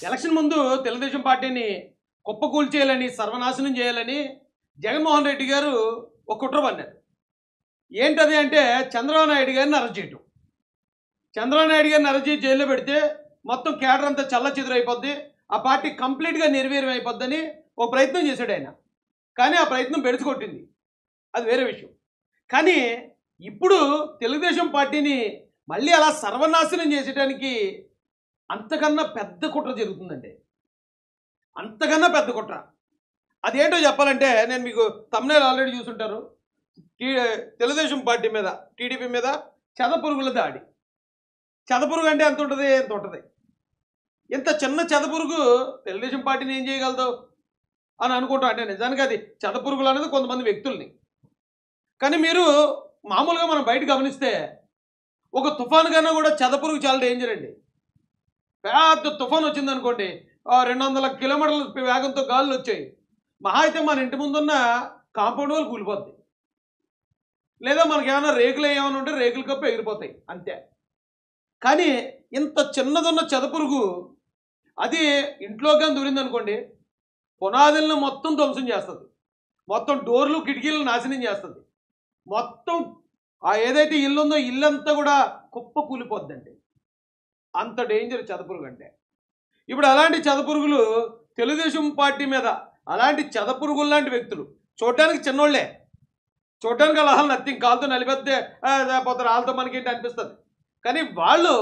Election ముందు తెలుగుదేశం పార్టీని కుప్పకూల్చేయాలని సర్వనాశనం చేయాలని జగన్మోహన్ రెడ్డి గారు ఒక కుట్ర పన్నారు. ఏంటది అంటే చంద్రబాబు నాయుడు గారిని అరెస్ట్ చేయటం. చంద్రబాబు నాయుడు గారిని అరెస్ట్ చేసి జైల్లో పెడితే మొత్తం కేడర్ అంతా చల్లచెదురైపోద్ది, ఆ పార్టీ కంప్లీట్గా నిర్వీర్యం అయిపోద్దని ఓ ప్రయత్నం చేశాడు ఆయన. కానీ ఆ ప్రయత్నం బెడిసికొట్టింది, అది వేరే విషయం. కానీ ఇప్పుడు తెలుగుదేశం పార్టీని మళ్ళీ అలా సర్వనాశనం చేసేటానికి అంతకన్నా పెద్ద కుట్ర జరుగుతుందండి. అంతకన్నా పెద్ద కుట్ర అదేంటో చెప్పాలంటే, నేను మీకు తమ్నైల్ ఆల్రెడీ చూసుంటారు. తెలుగుదేశం పార్టీ మీద, టీడీపీ మీద చెదపురుగుల దాడి. చెదపురుగు అంటే ఎంత ఉంటుంది? ఎంత ఉంటుంది? ఇంత చిన్న చెదపురుగు తెలుగుదేశం పార్టీని ఏం చేయగలదు అని అనుకుంటాం. అంటే నిజానికి అది చెదపురుగులు అనేది కొంతమంది వ్యక్తుల్ని. కానీ మీరు మామూలుగా మనం బయట గమనిస్తే ఒక తుఫాను కన్నా కూడా చెదపురుగు చాలా డేంజర్ అండి. పెద్ద తుఫాన్ వచ్చింది అనుకోండి, 200 కిలోమీటర్ల వేగంతో గాలులు వచ్చాయి, మహా అయితే మన ఇంటి ముందున్న కాంపౌండ్ వాళ్ళు కూలిపోద్ది, లేదా మనకి ఏమైనా రేకులు ఏమైనా ఉంటే రేకుల కప్పు ఎగిరిపోతాయి అంతే. కానీ ఇంత చిన్నదున్న చెదపురుగు అది ఇంట్లోకి కానీ దూరింది అనుకోండి, పునాదులను మొత్తం ధ్వంసం చేస్తుంది, మొత్తం డోర్లు కిటికీలను నాశనం చేస్తుంది, మొత్తం ఆ ఏదైతే ఇల్లు ఉందో ఇల్లంతా కూడా కుప్ప కూలిపోద్దండి. అంత డేంజర్ చెదపురుగు అంటే. ఇప్పుడు అలాంటి చెదపురుగులు తెలుగుదేశం పార్టీ మీద, అలాంటి చెదపురుగులు లాంటి వ్యక్తులు చూడడానికి చిన్నోళ్లే, చూడడానికి అలా నథింగ్, కాలుతో నలిపెద్దే పోతారు, వాళ్ళతో మనకేంటి అనిపిస్తుంది. కానీ వాళ్ళు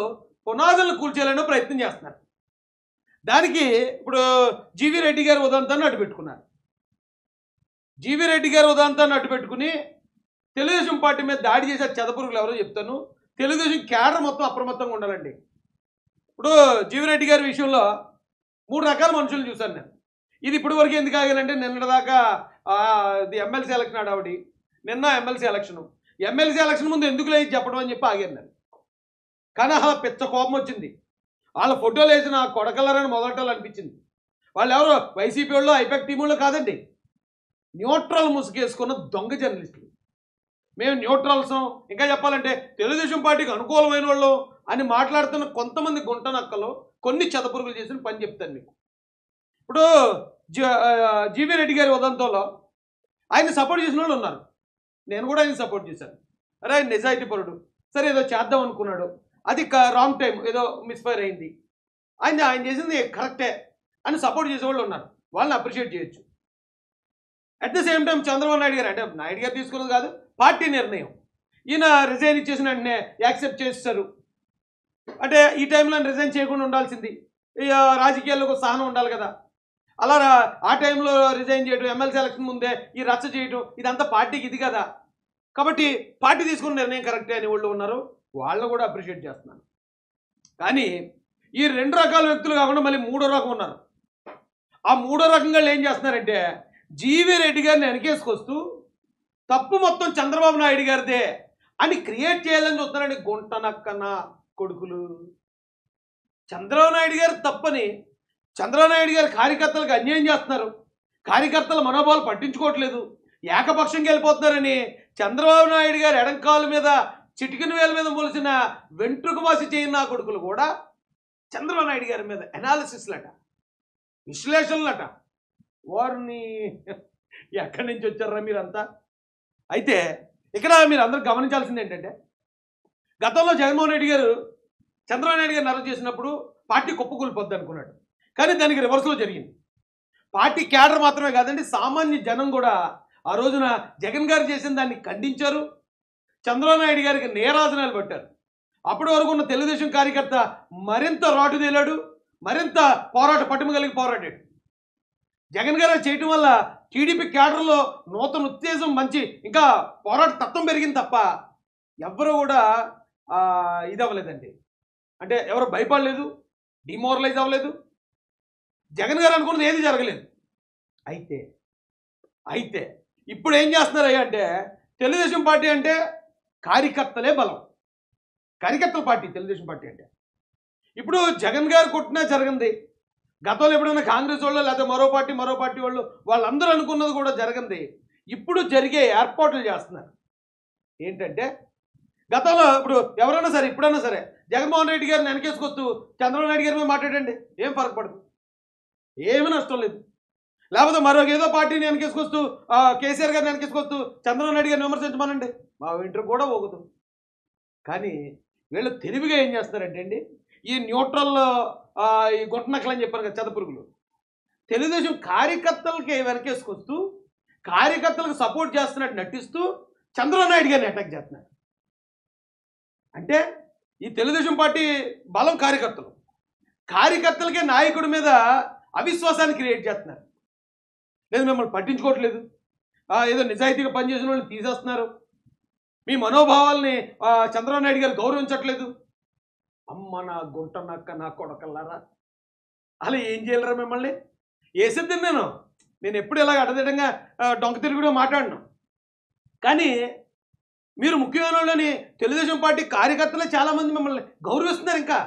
పునాదులను కూల్చేయాలనే ప్రయత్నం చేస్తున్నారు. దానికి ఇప్పుడు జీవీ రెడ్డి గారి ఉదంతాన్ని అడ్డు పెట్టుకున్నారు. జీవీ రెడ్డి గారి ఉదంతాన్ని అడ్డు పెట్టుకుని తెలుగుదేశం పార్టీ మీద దాడి చేసే చెదపురుగులు ఎవరో చెప్తాను. తెలుగుదేశం క్యాడర్ మొత్తం అప్రమత్తంగా ఉండాలండి. ఇప్పుడు జీవీ రెడ్డి గారి విషయంలో 3 రకాల మనుషులు చూశాను నేను. ఇది ఇప్పటి వరకు ఎందుకు ఆగానంటే, నిన్నటిదాకా ఇది ఎమ్మెల్సీ ఎలక్షన్ ఆడావిడి, నిన్న ఎమ్మెల్సీ ఎలక్షన్ ముందు ఎందుకు లేదు చెప్పడం అని చెప్పి ఆగాను నేను. కానీ అలా పిచ్చ కోపం వచ్చింది. వాళ్ళ ఫోటోలు వేసిన కొడకలరని మొదలటాలు అనిపించింది. వాళ్ళు ఎవరో వైసీపీ వాళ్ళు, ఐపాక్ టీముల్లో కాదండి, న్యూట్రల్ ముసుగేసుకున్న దొంగ జర్నలిస్టులు. మేము న్యూట్రల్సం, ఇంకా చెప్పాలంటే తెలుగుదేశం పార్టీకి అనుకూలమైన వాళ్ళు అని మాట్లాడుతున్న కొంతమంది గుంటనక్కలు కొన్ని చెదపురుగులు చేసిన పని చెప్తాను మీకు. ఇప్పుడు జీవీ రెడ్డి గారి ఉదంతంలో ఆయన సపోర్ట్ చేసిన వాళ్ళు ఉన్నారు, నేను కూడా ఆయన సపోర్ట్ చేశాను. అరే ఆయన నిజాయితీ పరుడు, సరే ఏదో చేద్దాం అనుకున్నాడు, అది రాంగ్ టైం, ఏదో మిస్ఫైర్ అయింది, ఆయన చేసింది కరెక్టే అని సపోర్ట్ చేసేవాళ్ళు ఉన్నారు, వాళ్ళని అప్రిషియేట్ చేయొచ్చు. At the same time Chandrababu Naidu గారు, అంటే నాయుడు గారు తీసుకున్నది కాదు, పార్టీ నిర్ణయం, ఈయన రిజైన్ ఇచ్చేసిన వెంటనే యాక్సెప్ట్ చేస్తారు. అంటే ఈ టైంలో రిజైన్ చేయకుండా ఉండాల్సింది, రాజకీయాల్లో ఒక సహనం ఉండాలి కదా, అలా ఆ టైంలో రిజైన్ చేయడం, ఎమ్మెల్సీ ఎలక్షన్ ముందే ఈ రచ్చ చేయడం, ఇదంతా పార్టీకి ఇది కదా. కాబట్టి పార్టీ తీసుకున్న నిర్ణయం కరెక్టే అని వాళ్ళు ఉన్నారు, వాళ్ళని కూడా అప్రిషియేట్ చేస్తున్నాను. కానీ ఈ 2 రకాల వ్యక్తులు కాకుండా మళ్ళీ 3వ రకం ఉన్నారు. ఆ 3వ రకంగా ఏం చేస్తున్నారంటే, జీవీ రెడ్డి గారిని వెనకేసుకొస్తూ తప్పు మొత్తం చంద్రబాబు నాయుడు గారిదే అని క్రియేట్ చేయాలని చూస్తున్నారండి గుంటనక్కన కొడుకులు. చంద్రబాబు నాయుడు గారు తప్పని, చంద్రబాబు నాయుడు గారి కార్యకర్తలకు అన్యాయం చేస్తున్నారు, కార్యకర్తల మనోభావాలు పట్టించుకోవట్లేదు, ఏకపక్షంగా వెళ్ళిపోతున్నారని చంద్రబాబు నాయుడు గారి ఎడంకాలు మీద, చిటికిన వేల మీద మొలిసిన వెంట్రుక వాసి చేయని నా కొడుకులు కూడా చంద్రబాబు నాయుడు గారి మీద అనాలిసిస్లట, విశ్లేషణలట. వారిని ఎక్కడి నుంచి వచ్చారా మీరంతా? అయితే ఇక్కడ మీరు అందరూ గమనించాల్సింది ఏంటంటే, గతంలో జగన్మోహన్ రెడ్డి గారు చంద్రబాబు నాయుడు గారిని అరెస్ట్ చేసినప్పుడు పార్టీ కుప్పకూలిపోద్ది అనుకున్నాడు. కానీ దానికి రివర్స్లో జరిగింది. పార్టీ క్యాడర్ మాత్రమే కాదండి, సామాన్య జనం కూడా ఆ రోజున జగన్ గారు చేసిన దాన్ని ఖండించారు, చంద్రబాబు నాయుడు గారికి నేరాజనాలు పెట్టారు. అప్పటి వరకు ఉన్న తెలుగుదేశం కార్యకర్త మరింత రాటు తేలాడు, మరింత పట్టుమ కలిగి పోరాడాడు. జగన్ గారు చేయటం వల్ల టీడీపీ క్యాడర్లో నూతన ఉత్తేజం, మంచి ఇంకా పోరాట తత్వం పెరిగింది తప్ప ఎవరు కూడా ఇది అవ్వలేదండి. అంటే ఎవరు భయపడలేదు, డిమోరలైజ్ అవ్వలేదు, జగన్ గారు అనుకున్నది ఏది జరగలేదు. అయితే ఇప్పుడు ఏం చేస్తున్నారయ్యా అంటే, తెలుగుదేశం పార్టీ అంటే కార్యకర్తలే బలం, కార్యకర్తల పార్టీ తెలుగుదేశం పార్టీ అంటే. ఇప్పుడు జగన్ గారు కొట్టినా జరగంది, గతంలో ఎప్పుడైనా కాంగ్రెస్ వాళ్ళు లేదా మరో పార్టీ వాళ్ళు వాళ్ళందరూ అనుకున్నది కూడా జరగంది. ఇప్పుడు జరిగే ఏర్పాట్లు చేస్తున్నారు. ఏంటంటే గతంలో ఇప్పుడు ఎవరైనా సరే, ఇప్పుడైనా సరే జగన్మోహన్ రెడ్డి గారిని వెనకేసుకొస్తూ చంద్రబాబు నాయుడు గారి మీద మాట్లాడండి, ఏం ఫరక పడదు. ఏమీ నష్టం లేదు. లేకపోతే మరొక ఏదో పార్టీని వెనకేసుకొస్తూ కేసీఆర్ గారిని వెనకేసుకొస్తూ చంద్రబాబు నాయుడు గారిని విమర్శించమనండి, మా ఇంటర్ కూడా పోగుదు. కానీ వీళ్ళు తెలివిగా ఏం చేస్తారంటే అండి, ఈ న్యూట్రల్ ఈ గుంటనక్కలు అని చెప్పారు కదా చెదపురుగులు, తెలుగుదేశం కార్యకర్తలకి వెనకేసుకొస్తూ కార్యకర్తలకు సపోర్ట్ చేస్తున్నట్టు నటిస్తూ చంద్రబాబు నాయుడు గారిని అటాక్ చేస్తున్నారు. అంటే ఈ తెలుగుదేశం పార్టీ బలం కార్యకర్తలు, కార్యకర్తలకే నాయకుడి మీద అవిశ్వాసాన్ని క్రియేట్ చేస్తున్నారు. లేదు మిమ్మల్ని పట్టించుకోవట్లేదు, ఏదో నిజాయితీగా పనిచేసిన వాళ్ళని తీసేస్తున్నారు, మీ మనోభావాల్ని చంద్రబాబు నాయుడు గారు గౌరవించట్లేదు. అమ్మ నా గుంట నక్క నా కొడకల్లారా, అలా ఏం చేయలేరా మిమ్మల్ని? వేసేద్దాను నేను ఎప్పుడు ఇలాగ అడదిడంగా డొంక తిరుగుడు మాట్లాడను. కానీ మీరు ముఖ్యమైన వాళ్ళని తెలుగుదేశం పార్టీ కార్యకర్తలే చాలామంది మిమ్మల్ని గౌరవిస్తున్నారు. ఇంకా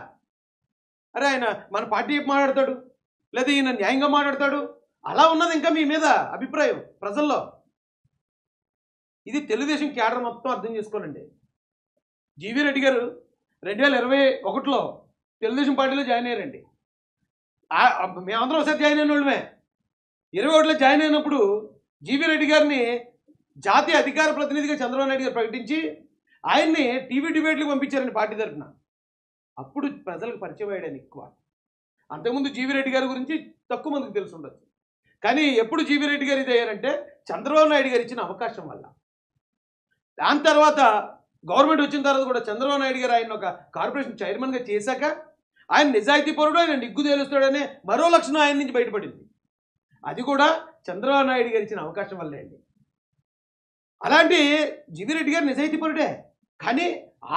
అరే ఆయన మన పార్టీ మాట్లాడతాడు, లేదా ఈయన న్యాయంగా మాట్లాడతాడు, అలా ఉన్నది ఇంకా మీ మీద అభిప్రాయం ప్రజల్లో. ఇది తెలుగుదేశం క్యాడర్ మొత్తం అర్థం చేసుకోనండి. జీవీ రెడ్డి గారు 2021లో తెలుగుదేశం పార్టీలో జాయిన్ అయ్యారండి. మేమందరం ఒకసారి జాయిన్ అయిన వాళ్ళమే. 21లో జాయిన్ అయినప్పుడు జీవీ రెడ్డి గారిని జాతీయ అధికార ప్రతినిధిగా చంద్రబాబు నాయుడు గారు ప్రకటించి ఆయన్ని టీవీ డిబేట్లకు పంపించారండి పార్టీ తరఫున. అప్పుడు ప్రజలకు పరిచయం అయ్యాడని ఎక్కువ. అంతకుముందు జీవీ రెడ్డి గారి గురించి తక్కువ మందికి తెలిసి ఉండొచ్చు. కానీ ఎప్పుడు జీవీ రెడ్డి గారు ఇది అయ్యారంటే చంద్రబాబు నాయుడు గారు ఇచ్చిన అవకాశం వల్ల. దాని తర్వాత గవర్నమెంట్ వచ్చిన తర్వాత కూడా చంద్రబాబు నాయుడు గారు ఆయన ఒక కార్పొరేషన్ చైర్మన్గా చేశాక ఆయన నిజాయితీ పరుడు, ఆయన నిగ్గు తేలుస్తాడనే మరో లక్షణం ఆయన నుంచి బయటపడింది. అది కూడా చంద్రబాబు నాయుడు గారు ఇచ్చిన అవకాశం వల్లే అండి. అలాంటి జీవీ రెడ్డి గారు నిజాయితీ పరుడే, కానీ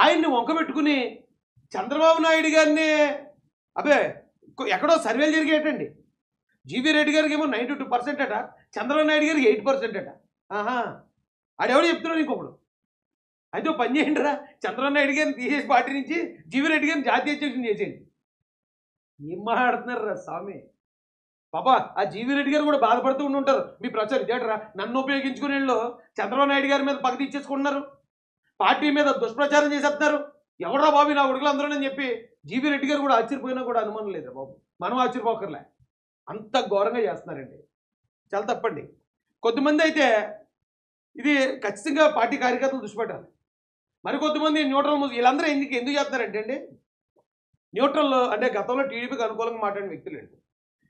ఆయన్ని వంకబెట్టుకుని చంద్రబాబు నాయుడు గారిని ఎక్కడో సర్వేలు జరిగేటండి. జీవీ రెడ్డి గారికి ఏమో 92% అట, చంద్రబాబు నాయుడు గారికి 8% అట. ఆడెవడో చెప్తున్నాడు ఇంకొకడు. అయితే పని చేయండి రా, చంద్రబాబు నాయుడు గారిని తీసేసి పార్టీ నుంచి జీవీ రెడ్డి గారిని జాతీయ అధ్యక్షుని చేసేయండి. ఏం మాట్లాడుతున్నారు రా స్వామి. పాపా ఆ జీవీ రెడ్డి గారు కూడా బాధపడుతూ ఉంటారు. మీ ప్రచారం ఇదేటరా, నన్ను ఉపయోగించుకునే వాళ్ళు చంద్రబాబు నాయుడు గారి మీద పగ తీర్చేసుకుంటున్నారు, పార్టీ మీద దుష్ప్రచారం చేసేస్తున్నారు, ఎవడరా బాబు నా ఉడుకులు అందరూ అని చెప్పి జీవీ రెడ్డి గారు కూడా ఆశ్చర్యపోయినా కూడా అనుమానం లేదు బాబు. మనం ఆశ్చర్యపోకర్లే, అంత ఘోరంగా చేస్తున్నారండి. చాలా తప్పండి. కొద్దిమంది అయితే ఇది ఖచ్చితంగా పార్టీ కార్యకర్తలు దుష్పట్టాలి. మరికొద్దిమంది న్యూట్రల్ వీళ్ళందరూ ఎందుకు చేస్తున్నారంటే అండి, న్యూట్రల్ అంటే గతంలో టీడీపీకి అనుకూలంగా మాట్లాడిన వ్యక్తులండి.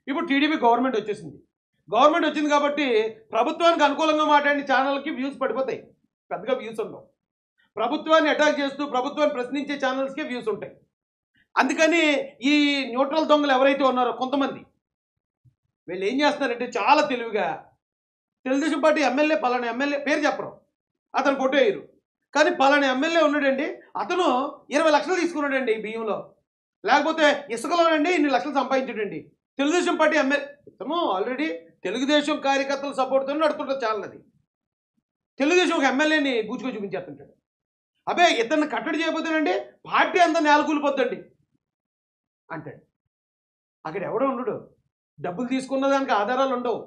ఇప్పుడు టీడీపీ గవర్నమెంట్ వచ్చేసింది. గవర్నమెంట్ వచ్చింది కాబట్టి ప్రభుత్వానికి అనుకూలంగా మాట్లాడిన ఛానల్కి వ్యూస్ పడిపోతాయి, పెద్దగా వ్యూస్ ఉండవు. ప్రభుత్వాన్ని అటాక్ చేస్తూ ప్రభుత్వాన్ని ప్రశ్నించే ఛానల్స్కే వ్యూస్ ఉంటాయి. అందుకని ఈ న్యూట్రల్ దొంగలు ఎవరైతే ఉన్నారో కొంతమంది వీళ్ళు ఏం చేస్తున్నారంటే చాలా తెలివిగా తెలుగుదేశం పార్టీ ఎమ్మెల్యే పలానా ఎమ్మెల్యే పేరు చెప్పరు, అతను కొట్టేయరు, కానీ పలానా ఎమ్మెల్యే ఉన్నాడండి, అతను 20 లక్షలు తీసుకున్నాడండి ఈ బియ్యంలో, లేకపోతే ఇసుకలోనండి ఇన్ని లక్షలు సంపాదించాడండి. తెలుగుదేశం పార్టీ ఎమ్మెల్యే ఇతను ఆల్రెడీ తెలుగుదేశం కార్యకర్తల సపోర్ట్తో నడుతుంటారు చాలా. అది తెలుగుదేశం ఒక ఎమ్మెల్యేని బూచుకొని చూపించేస్తుంటాడు. ఇతన్ని కట్టడి చేయబోతానండి పార్టీ అంతా నేలకూలిపోద్దండి అంటాడు. అక్కడ ఎవడో ఉండడు, డబ్బులు తీసుకున్న దానికి ఆధారాలు ఉండవు,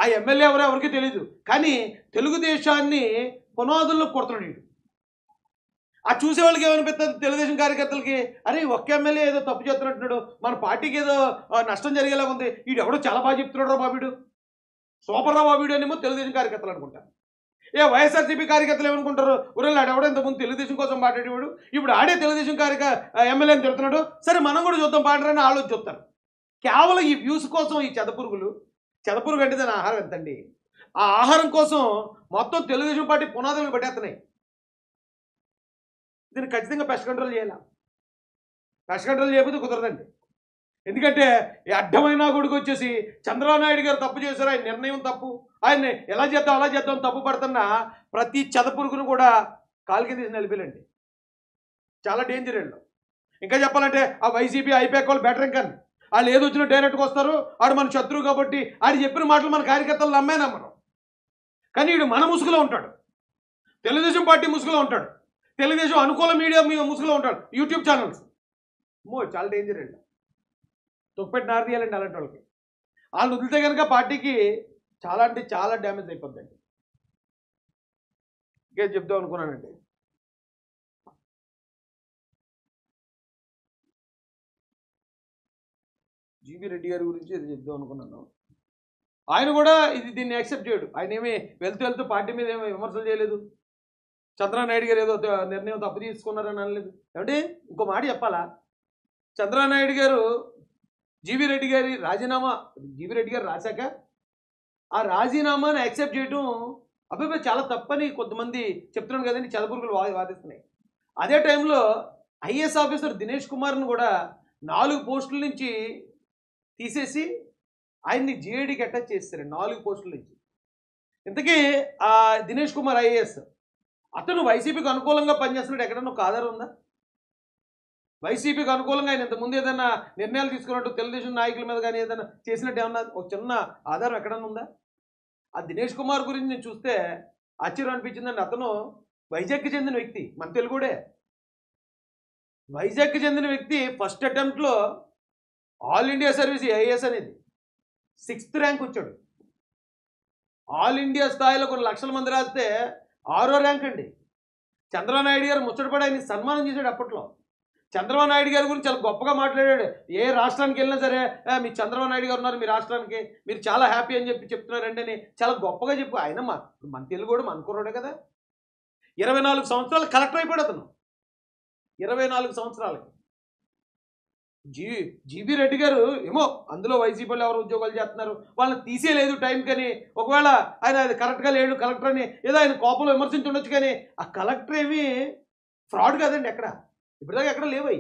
ఆ ఎమ్మెల్యే ఎవరో ఎవరికి తెలియదు, కానీ తెలుగుదేశాన్ని పునాదుల్లో కొడుతున్నాడు. ఆ చూసేవాళ్ళకి ఏమనిపిస్తుంది, తెలుగుదేశం కార్యకర్తలకి, అరే ఒక్క ఎమ్మెల్యే ఏదో తప్పు చేస్తున్నట్టున్నాడు, మన పార్టీకి ఏదో నష్టం జరిగేలా ఉంది, వీడు ఎవడో చాలా బాగా చెప్తున్నాడు బాబీడు, సూపర్ రా బాబీడు అనేమో తెలుగుదేశం కార్యకర్తలు అనుకుంటారు. వైఎస్ఆర్సీపీ కార్యకర్తలు ఏమనుకుంటారు, ఉరలు ఆడెవడో ఇంతకుముందు తెలుగుదేశం కోసం మాట్లాడేవాడు, ఇప్పుడు ఆడే తెలుగుదేశం ఎమ్మెల్యేని తిడుతున్నాడు, సరే మనం కూడా చూద్దాం పాడరని ఆలోచన చూస్తారు. కేవలం ఈ వ్యూస్ కోసం ఈ చెదపురుగు అంటే దాని ఆహారం ఎంతండి, ఆ ఆహారం కోసం మొత్తం తెలుగుదేశం పార్టీ పునాదులు పట్టేస్తున్నాయి. దీన్ని ఖచ్చితంగా పెస్ట్ కంట్రోల్ చేయాలి. పెస్ట్ కంట్రోల్ చేయకపోతే కుదరదండి. ఎందుకంటే ఈ అడ్డమైన గుడికి వచ్చేసి చంద్రబాబు నాయుడు గారు తప్పు చేశారు, ఆయన నిర్ణయం తప్పు, ఆయన్ని ఎలా చేద్దాం అలా చేద్దాం తప్పు పడుతున్న ప్రతి చెదపురుగును కూడా కాలు కింద తీసి నిలిపిలండి. చాలా డేంజర్ అండి. ఇంకా చెప్పాలంటే ఆ వైసీపీ ఐపాక్ వాళ్ళు బెటర్. ఇంకా వాళ్ళు ఏది వచ్చినా డైరెక్ట్గా వస్తారు, ఆడు మన శత్రువు కాబట్టి ఆడు చెప్పిన మాటలు మన కార్యకర్తలు నమ్మరు. కానీ వీడు మన ముసుగులో ఉంటాడు, తెలుగుదేశం పార్టీ ముసుగులో ఉంటాడు, తెలుగుదేశం అనుకూల మీడియా ముసుగులో ఉంటాడు, యూట్యూబ్ ఛానల్స్. చాలా డేంజర్ అండి. తొక్పెట్టి నారదీయాలండి అలాంటి వాళ్ళకి. వాళ్ళు వదిలితే కనుక పార్టీకి చాలా అంటే చాలా డ్యామేజ్ అయిపోద్దండి. ఇంకేం చెప్దాం అనుకున్నానండి. జీవీ రెడ్డి గారి గురించి ఇది చెప్దాం అనుకున్నాను. ఆయన కూడా దీన్ని యాక్సెప్ట్ చేయడు. ఆయన ఏమి వెళ్తూ పార్టీ మీద ఏమి విమర్శలు చేయలేదు. చంద్రబాబు నాయుడు గారు ఏదో నిర్ణయం తప్పు తీసుకున్నారని అనలేదు. ఏమంటే ఇంకో మాట చెప్పాలా, చంద్రబాబు నాయుడు గారు జీవీ రెడ్డి గారి రాజీనామా, జీవీ రెడ్డి గారు రాశాక ఆ రాజీనామాని యాక్సెప్ట్ చేయడం అబ్బాయి చాలా తప్పని కొంతమంది చెప్తున్నాను కదండి, చదపురుగులు వాదిస్తున్నాయి. అదే టైంలో ఐఏఎస్ ఆఫీసర్ దినేష్ కుమార్ని కూడా 4 పోస్టుల నుంచి తీసేసి ఆయన్ని జీఏడీకి అటాచ్ చేస్తారు 4 పోస్టుల నుంచి. ఇంతకీ ఆ దినేష్ కుమార్ ఐఏఎస్ అతను వైసీపీకి అనుకూలంగా పనిచేస్తున్నాడు ఎక్కడన్నా ఒక ఆధారం ఉందా? వైసీపీకి అనుకూలంగా ఆయన ఇంతకుముందు ఏదైనా నిర్ణయాలు తీసుకున్నట్టు తెలుగుదేశం నాయకుల మీద కానీ ఏదైనా చేసినట్టు ఏమన్నా ఒక చిన్న ఆధారం ఎక్కడన్నా ఉందా? ఆ దినేష్ కుమార్ గురించి నేను చూస్తే ఆశ్చర్యం అనిపించిందండి. అతను వైజాగ్కి చెందిన వ్యక్తి, మన తెలుగుడే. వైజాగ్కి చెందిన వ్యక్తి ఫస్ట్ అటెంప్ట్లో ఆల్ ఇండియా సర్వీస్ ఐఏఎస్ అనేది 6th ర్యాంక్ వచ్చాడు. ఆల్ ఇండియా స్థాయిలో కొన్ని లక్షల మంది రాస్తే 6వ ర్యాంక్ అండి. చంద్రబాబు నాయుడు గారు ముచ్చటపడి ఆయన్ని సన్మానం చేశాడు. అప్పట్లో చంద్రబాబు నాయుడు గారి గురించి చాలా గొప్పగా మాట్లాడాడు. ఏ రాష్ట్రానికి వెళ్ళినా సరే మీ చంద్రబాబు నాయుడు గారు ఉన్నారు మీ రాష్ట్రానికి, మీరు చాలా హ్యాపీ అని చెప్తున్నారండి అని చాలా గొప్పగా చెప్పు. ఆయన మన తెలుగు కూడా మన కుర్రాడే కదా. 24 సంవత్సరాలు కలెక్టర్ అయిపోయాడు అతను. 24 సంవత్సరాలకి. జీవీ రెడ్డి గారు ఏమో అందులో వైసీపీలో ఎవరు ఉద్యోగాలు చేస్తున్నారు వాళ్ళని తీసేయలేదు టైం కానీ, ఒకవేళ ఆయన అది కరెక్ట్గా లేడు కలెక్టర్ అని ఏదో ఆయన కోపంలో విమర్శించుండొచ్చు, కానీ ఆ కలెక్టర్ ఏమీ ఫ్రాడ్ కాదండి. ఎక్కడ ఇప్పటిదాకా ఎక్కడ లేవయి.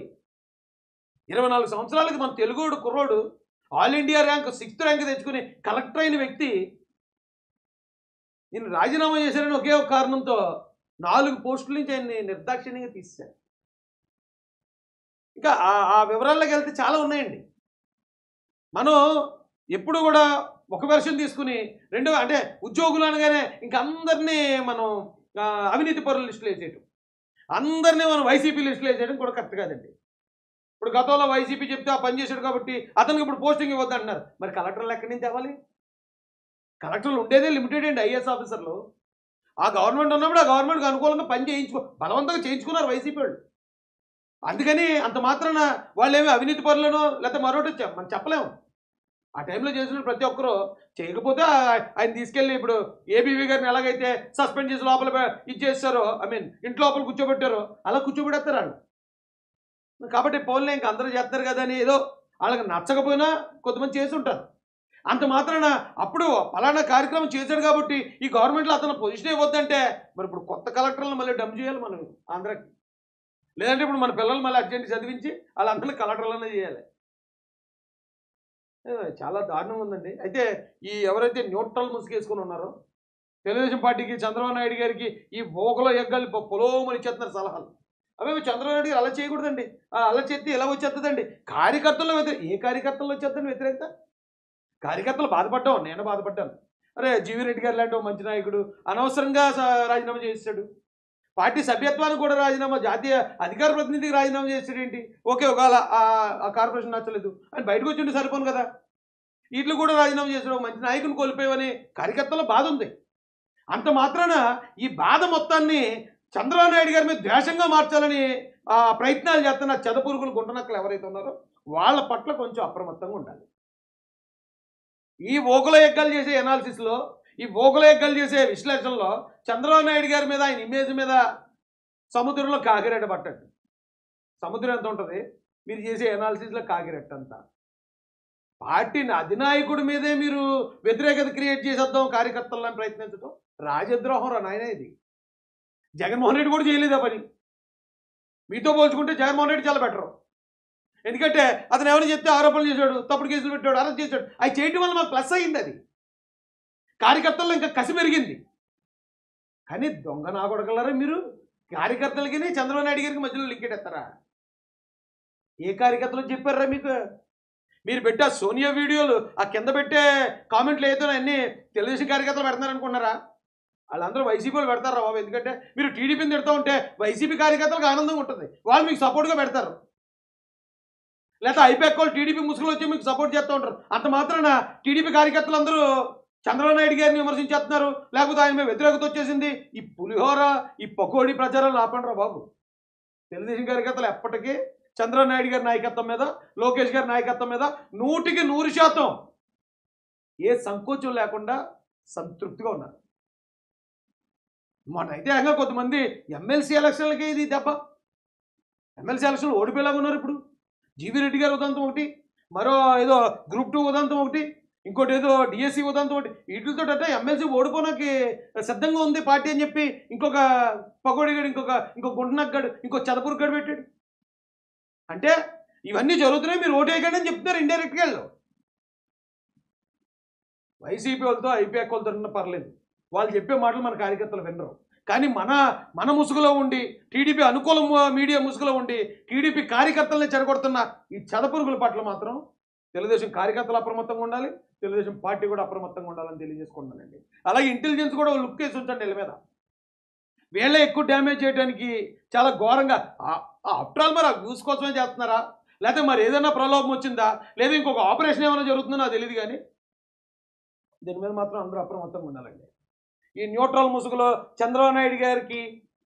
24 సంవత్సరాలకి మన తెలుగుడు కుర్రోడు all India rank 6th rank తెచ్చుకుని కలెక్టర్ అయిన వ్యక్తి నేను రాజీనామా చేశారని ఒకే ఒక కారణంతో 4 పోస్టుల నుంచి ఆయన్ని నిర్దాక్షిణ్యంగా తీసేశారు. ఇంకా ఆ వివరాల్లోకి వెళ్తే చాలా ఉన్నాయండి. మనం ఎప్పుడు కూడా ఒక వెర్షన్ తీసుకుని అంటే ఉద్యోగులు అనగానే ఇంక అందరినీ మనం అవినీతి పరుల లిస్టులు వేసేయటం, అందరినీ మనం వైసీపీ లిస్టులు వేసేయడం కూడా కరెక్ట్ కాదండి. ఇప్పుడు గతంలో వైసీపీ చెప్తే ఆ పని చేశాడు కాబట్టి అతనికి ఇప్పుడు పోస్టింగ్ ఇవ్వద్దు అంటున్నారు. మరి కలెక్టర్లు ఎక్కడి నుంచి అవ్వాలి? కలెక్టర్లు ఉండేదే లిమిటెడ్ అండి. ఐఏఎస్ ఆఫీసర్లు ఆ గవర్నమెంట్ ఉన్నప్పుడు ఆ గవర్నమెంట్కి అనుకూలంగా పని బలవంతంగా చేయించుకున్నారు వైసీపీ వాళ్ళు. అందుకని అంత మాత్రాన వాళ్ళు ఏమి అవినీతి పరులను లేకపోతే మరొకటి మనం చెప్పలేము. ఆ టైంలో చేసిన ప్రతి ఒక్కరూ చేయకపోతే ఆయన తీసుకెళ్ళి ఇప్పుడు ఏబీవీ గారిని ఎలాగైతే సస్పెండ్ చేసి లోపల ఇచ్చేస్తారో, ఇంటి లోపల కూర్చోబెట్టారో అలా కూర్చోబెడతారు వాళ్ళు. కాబట్టి పోన్లే ఇంక అందరూ చేస్తారు కదా అని ఏదో వాళ్ళకి నచ్చకపోయినా కొంతమంది చేసి ఉంటారు. అంత మాత్రాన అప్పుడు ఫలానా కార్యక్రమం చేశాడు కాబట్టి ఈ గవర్నమెంట్లో అతను పొజిషన్ ఇవ్వద్దంటే మరి ఇప్పుడు కొత్త కలెక్టర్లను మళ్ళీ డమ్ చేయాలి మనం ఆంధ్రాకి. లేదంటే ఇప్పుడు మన పిల్లలు మళ్ళీ అర్జెంట్ చదివించి వాళ్ళందరినీ కలెక్టర్లనే చేయాలి. చాలా దారుణంగా ఉందండి. అయితే ఎవరైతే న్యూట్రల్ ముసుగేసుకుని ఉన్నారో తెలుగుదేశం పార్టీకి చంద్రబాబు నాయుడు గారికి ఈ ఓకలో ఎగ్గాలి పొలోమని ఇచ్చేస్తున్నారు సలహాలు. అవి చంద్రబాబు నాయుడు గారు అలా చేయకూడదండి. అలా చేస్తే ఎలా వచ్చేస్తుందండి? కార్యకర్తల్లో ఏ కార్యకర్తల్లో వచ్చేద్దండి వ్యతిరేకత? కార్యకర్తలు బాధపడ్డాం, నేను బాధపడ్డాను. అరే జీవీ రెడ్డి గారు లాంటి మంచి నాయకుడు అనవసరంగా రాజీనామా చేస్తాడు. పార్టీ సభ్యత్వానికి కూడా రాజీనామా, జాతీయ అధికార ప్రతినిధికి రాజీనామా చేస్తాడు ఏంటి? ఓకే, ఒకవేళ ఆ కార్పొరేషన్ నచ్చలేదు అని బయటకు వచ్చింటే సరిపోను కదా. వీటిలో కూడా రాజీనామా చేసాడు. మంచి నాయకుని కోల్పోయావని కార్యకర్తల బాధ ఉంది. అంత మాత్రాన ఈ బాధ మొత్తాన్ని చంద్రబాబు నాయుడు గారి మీద ద్వేషంగా మార్చాలని ప్రయత్నాలు చేస్తున్న చెదపురుగులు గుంటనక్కలు ఎవరైతే ఉన్నారో వాళ్ళ పట్ల కొంచెం అప్రమత్తంగా ఉండాలి. ఈ ఓకుల యజ్ఞాలు చేసే ఎనాలిసిస్లో, ఈ ఓకుల యజ్ఞాలు చేసే విశ్లేషణలో చంద్రబాబు నాయుడు గారి మీద ఆయన ఇమేజ్ మీద సముద్రంలో కాకిరెట్ట పట్టండి. సముద్రం ఎంత ఉంటుంది? మీరు చేసే ఎనాలిసిస్లో కాకిరెట్ట అంతా. పార్టీని అధినాయకుడి మీదే మీరు వ్యతిరేకత క్రియేట్ చేసేద్దాం కార్యకర్తలను ప్రయత్నించడం రాజద్రోహం రా నాయన. ఇది జగన్మోహన్ రెడ్డి కూడా చేయలేదు ఆ పని. మీతో పోల్చుకుంటే జగన్మోహన్ రెడ్డి చాలా బెటరు. ఎందుకంటే అతను ఎవరైనా చెప్తే ఆరోపణలు చేశాడు, తప్పుడు కేసులు పెట్టాడు, అరెస్ట్ చేశాడు. అవి చేయడం వల్ల మాకు ప్లస్ అయ్యింది. అది కార్యకర్తల్లో ఇంకా కసి పెరిగింది. కానీ దొంగ నా కొడకలరా మీరు కార్యకర్తలకి చంద్రబాబు నాయుడు గారికి మధ్యలో లింకెట్టేస్తారా? ఏ కార్యకర్తలు చెప్పారా మీకు? మీరు పెట్టే సోనియా వీడియోలు ఆ కింద పెట్టే కామెంట్లు అయితే అన్నీ తెలుగుదేశం కార్యకర్తలు పెడతారనుకున్నారా? వాళ్ళందరూ వైసీపీ వాళ్ళు పెడతారా బాబు? ఎందుకంటే మీరు టీడీపీని తిడుతూ ఉంటే వైసీపీ కార్యకర్తలకు ఆనందంగా ఉంటుంది, వాళ్ళు మీకు సపోర్ట్గా పెడతారు. లేకపోతే ఐపాక్ వాళ్ళు టీడీపీ ముసుగులు వచ్చి మీకు సపోర్ట్ చేస్తూ ఉంటారు. అంత మాత్రాన టీడీపీ కార్యకర్తలు అందరూ చంద్రబాబు నాయుడు గారిని విమర్శించేస్తున్నారు, లేకపోతే ఆయన మీద వ్యతిరేకత వచ్చేసింది. ఈ పులిహోర ఈ పకోడీ ప్రచారాలు ఆపండిరా బాబు. తెలుగుదేశం కార్యకర్తలు ఎప్పటికీ చంద్రబాబు నాయుడు గారి నాయకత్వం మీద, లోకేష్ గారి నాయకత్వం మీద 100% ఏ సంకోచం లేకుండా సంతృప్తిగా ఉన్నారు. మొన్నైతే ఏకంగా కొంతమంది ఎమ్మెల్సీ ఎలక్షన్లకి ఇది దెబ్బ. ఎమ్మెల్సీ ఎలక్షన్లు ఓడిపోయేలాగా ఉన్నారు ఇప్పుడు. జీవీ రెడ్డి గారి ఉదంతం ఒకటి, మరో ఏదో గ్రూప్ 2 ఉదంతం ఒకటి, ఇంకోటి ఏదో డిఎస్సి ఉదంతం ఒకటి. వీటితో అంటే ఎమ్మెల్సీ ఓడిపోవడానికి సిద్ధంగా ఉంది పార్టీ అని చెప్పి ఇంకొక పకోడిగాడు, ఇంకో గుంటనగ్గాడు, ఇంకో చదపురుగాడు పెట్టాడు. అంటే ఇవన్నీ జరుగుతున్నాయి, మీరు ఓటు వేయకండి అని చెప్తున్నారు ఇండైరెక్ట్గా. వైసీపీ వాళ్ళతో ఐపీఎక్ వాళ్ళతో పర్లేదు, వాళ్ళు చెప్పే మాటలు మన కార్యకర్తలు వినరు. కానీ మన ముసుగులో ఉండి, టీడీపీ అనుకూల మీడియా ముసుగులో ఉండి టీడీపీ కార్యకర్తల్ని చెడగొడుతున్న ఈ చదపురుగుల పట్ల మాత్రం తెలుగుదేశం కార్యకర్తలు అప్రమత్తంగా ఉండాలి, తెలుగుదేశం పార్టీ కూడా అప్రమత్తంగా ఉండాలని తెలియజేసుకుంటానండి. అలాగే ఇంటెలిజెన్స్ కూడా లుక్ వేసి ఉంచండి వీళ్ళ మీద. వీళ్ళే ఎక్కువ డ్యామేజ్ చేయడానికి చాలా ఘోరంగా. ఆఫ్టర్ ఆల్ మరి ఆ వ్యూస్ కోసమే చేస్తున్నారా, లేకపోతే మరి ఏదైనా ప్రలోభం వచ్చిందా, లేదా ఇంకొక ఆపరేషన్ ఏమైనా జరుగుతుందో నాకు తెలియదు. కానీ దీని మీద మాత్రం అందరూ అప్రమత్తంగా ఉండాలండి. ఈ న్యూట్రల్ ముసుగులో చంద్రబాబు నాయుడు గారికి,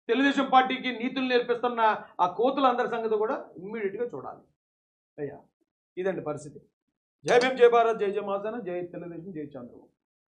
తెలుగుదేశం పార్టీకి నీతులు నేర్పిస్తున్న ఆ కోతులందరి సంగతి కూడా ఇమ్మీడియట్గా చూడాలి. అయ్యా ఇదండి పరిస్థితి. జై భీమ్, జై భారత్, జై జై మహాసేన, జై తెలుగుదేశం, జై చంద్రబాబు.